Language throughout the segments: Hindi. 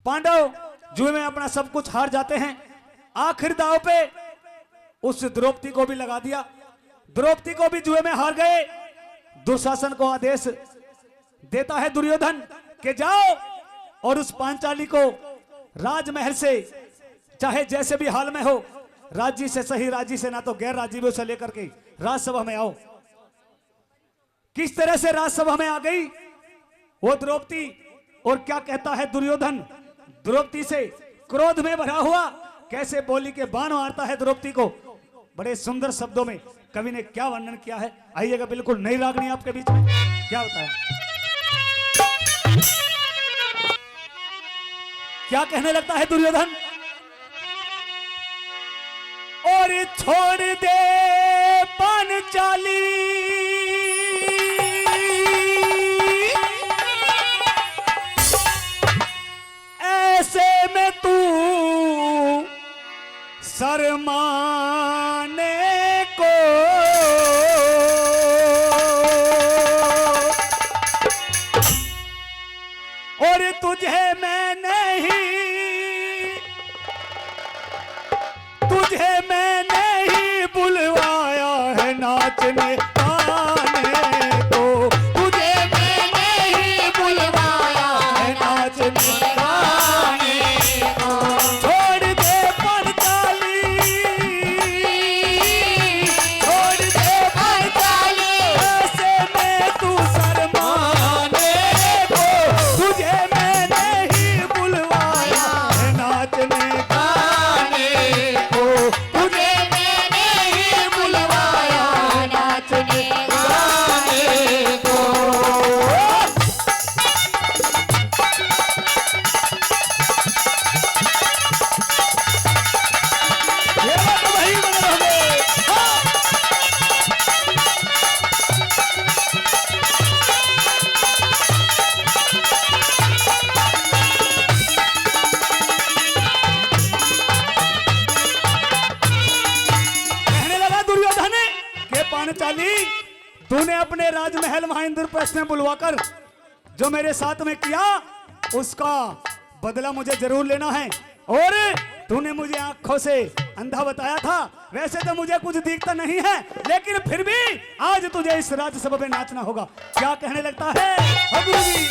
पांडव जुए में अपना सब कुछ हार जाते हैं। आखिर दांव पे उस द्रौपदी को भी लगा दिया। द्रौपदी को भी जुए में हार गए। दुशासन को आदेश देता है दुर्योधन कि जाओ और उस पांचाली को राजमहल से चाहे जैसे भी हाल में हो, राजी से सही, राजी से ना तो गैर राजी भी, उसे लेकर के राजसभा में आओ। किस तरह से राजसभा में आ गई वो द्रौपदी, और क्या कहता है दुर्योधन द्रौपदी से क्रोध में भरा हुआ, कैसे बोली के बाण मारता है द्रौपदी को। बड़े सुंदर शब्दों में कवि ने क्या वर्णन किया है, आइएगा। बिल्कुल नई रागनी आपके बीच में क्या होता है, क्या कहने लगता है दुर्योधन। और छोड़ दे पांचाली, ऐसे में तू शर्माने को, और तुझे मैं नहीं बुलवाया है नाचने गाने को, तुझे मैं नहीं बुलवाया है नाचने गाने को। छोड़ दे पांचाली, छोड़ दे पांचाली, ऐसे में तू शर्माने को, तुझे मैं नहीं बुलवाया है नाचने गाने को, तुझे मैं नहीं बुलवाया नाचने गाने को। ये बात तो वही बने रहोगे। हाँ। कहने लगा दुर्योधन के पांचाली, तूने अपने राजमहल वहां इंद्रप्रस्थ में बुलवाकर जो मेरे साथ में किया, उसका बदला मुझे जरूर लेना है। और तूने मुझे आंखों से अंधा बताया था, वैसे तो मुझे कुछ दिखता नहीं है, लेकिन फिर भी आज तुझे इस राज्यसभा में नाचना होगा। क्या कहने लगता है हाँ गुरु जी।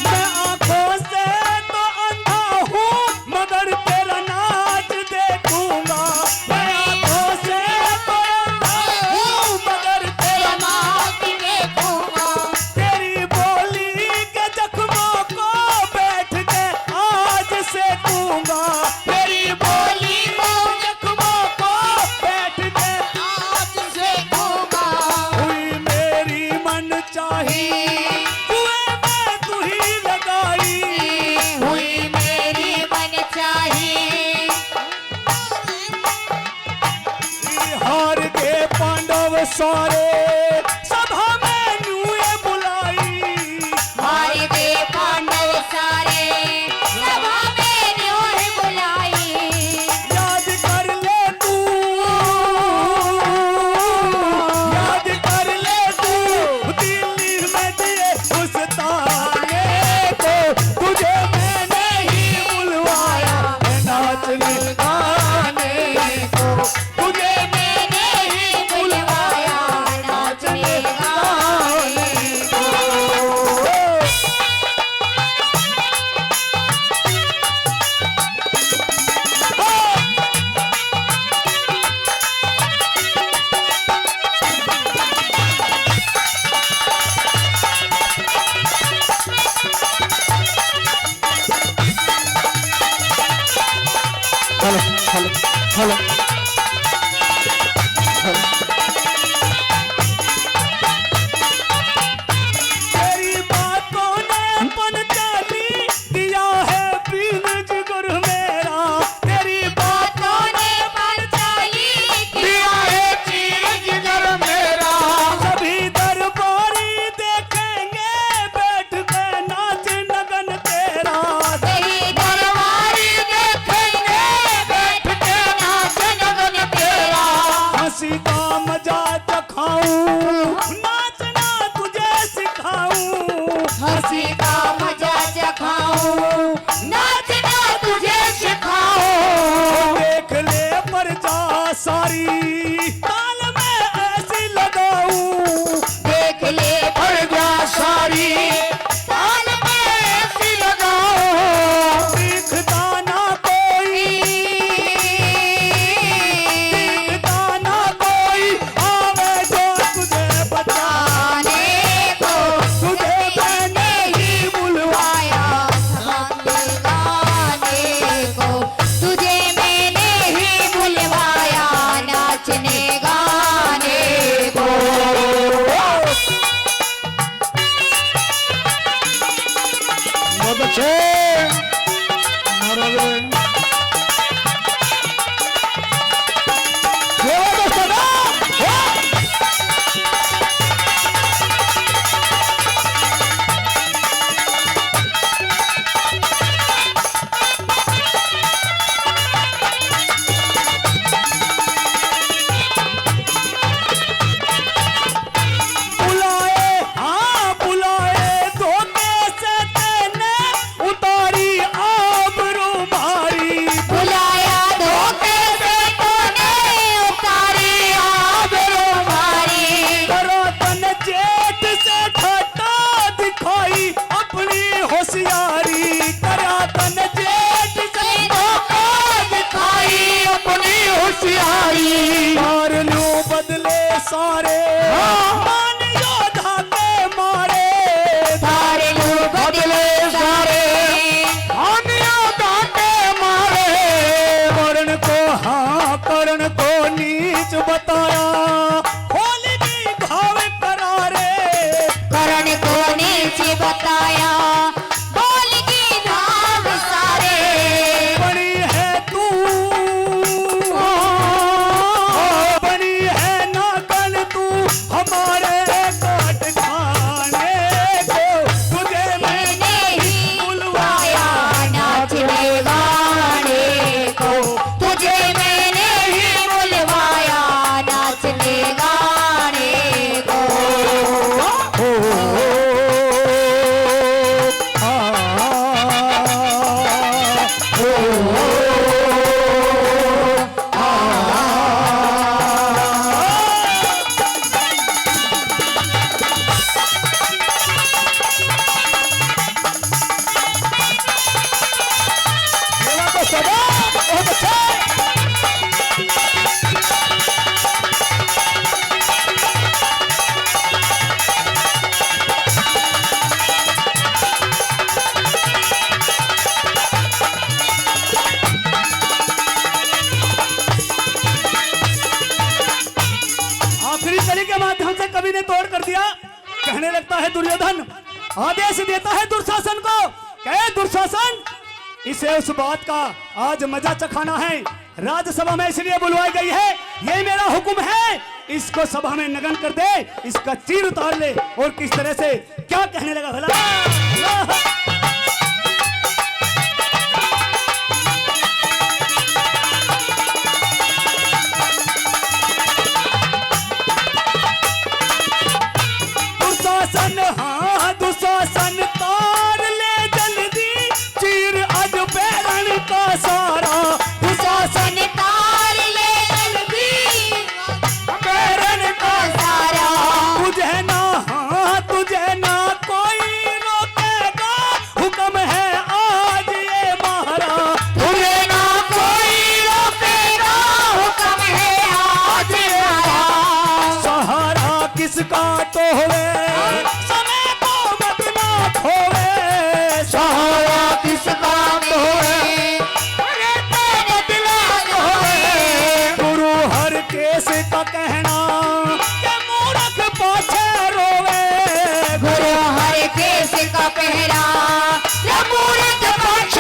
मैं आंखों से तो अंधा हूँ, मगर तेरा नाच देखूंगा। मैं आंखों से तो अंधा हूँ, मगर तेरा नाच देखूंगा। तेरी बोली के जख्मों को बैठ के आज सेकूंगा। तेरी बोली के जख्मों को बैठ के आज सेकूंगा। हुई मेरी मन चाही, जुए में तू ही लगाई, हुई मेरी मन चाही, हार के पांडव सारे सभा में न्यूए बुलाई। हार के पांडव सारे सभा में न्योय बुलाई। याद कर ले तू, याद कर ले तू, दिल्ली में जिए उस ताने को, तुझे मैं नहीं बुलवाया है नाचने गाने को, तुझे मैं नहीं बुलवाया नाचने गाने को। हेलो तेरी बातों ने पांचाली दिया है पीर जिगर मेरा। तेरी बातों ने पांचाली दिया है पीर जिगर मेरा। सभी दरबारी देखेंगे बैठ के नाच नगन तेरा। सही दरबारी देखेंगे बैठ के नाच नगन तेरा। आऊं, नाचना तुझे सिखाऊं, हंसी का मजा चखाऊं, नाचना तुझे सिखाऊं। देख ले प्रजा सारी ताल में ऐसी लगाऊं, देख ले प्रजा सारी ताल में ऐसी लगाओ। दिखता ना कोई, दिखता ना कोई आवे जो तुझे बचाने को तुझे मैंने ही बुलवाया। गाने को तुझे मैंने ही बुलवाया, नाचने गाने को। बहुत अच्छे बुलाए, हाँ बुलाए धोखे से तेने उतारी आबरू मारी। बुलाया धोखे से तूने उतारी आबरू मारी। करातन जेठ से ठट्टा दिखाई अपनी होशियारी, करातन जेठ से धोखा दिखाई अपनी होशियारी। मार लो बदले सारे मान योद्धा के मारे, सारे लोग बदले सारे मान योद्धा के मारे। वर्ण को हाँ कर्ण को नीच बताया, खोल दी घाव करारे। करण को नीचे बताया, बोल की धाम सारे। बनी है तू, बनी है नागन तू हमारे काट खाने को, तुझे मैंने ही बुलवाया। नाचने गाने को तुझे मैंने ही बुलवाया, नाचने गाने को। आखिरी कली के माध्यम से कवि ने तोड़ कर दिया। कहने लगता है दुर्योधन, आदेश देता है दुर्शासन को, कहे दुर्शासन इसे उस बात का आज मजा चखाना है, राज्यसभा में इसलिए बुलवाई गई है, ये मेरा हुक्म है। इसको सभा में नगन कर दे, इसका चीर उतार ले। और किस तरह से क्या कहने लगा भला। दुशासन हाँ दुशासन तार ले जल्दी, चीर अज पैरण का सारा। दुशासन तार ले जल्दी पैरण का सारा। तुझे ना हाँ तुझे ना कोई रोकेगा, हुक्म है आज ये महारा। तुझे ना कोई रोकेगा, हुक्म है आज हमारा। सहारा किसका तो होवे, समय को मत ना खोवे। सहारा किसका तो है, अरे तेरे दिला तो है। गुरु हर केस का कहना के मूर्ख पाछे रोवे। गुरु हर केस का पहरा, मूर्ख पक्ष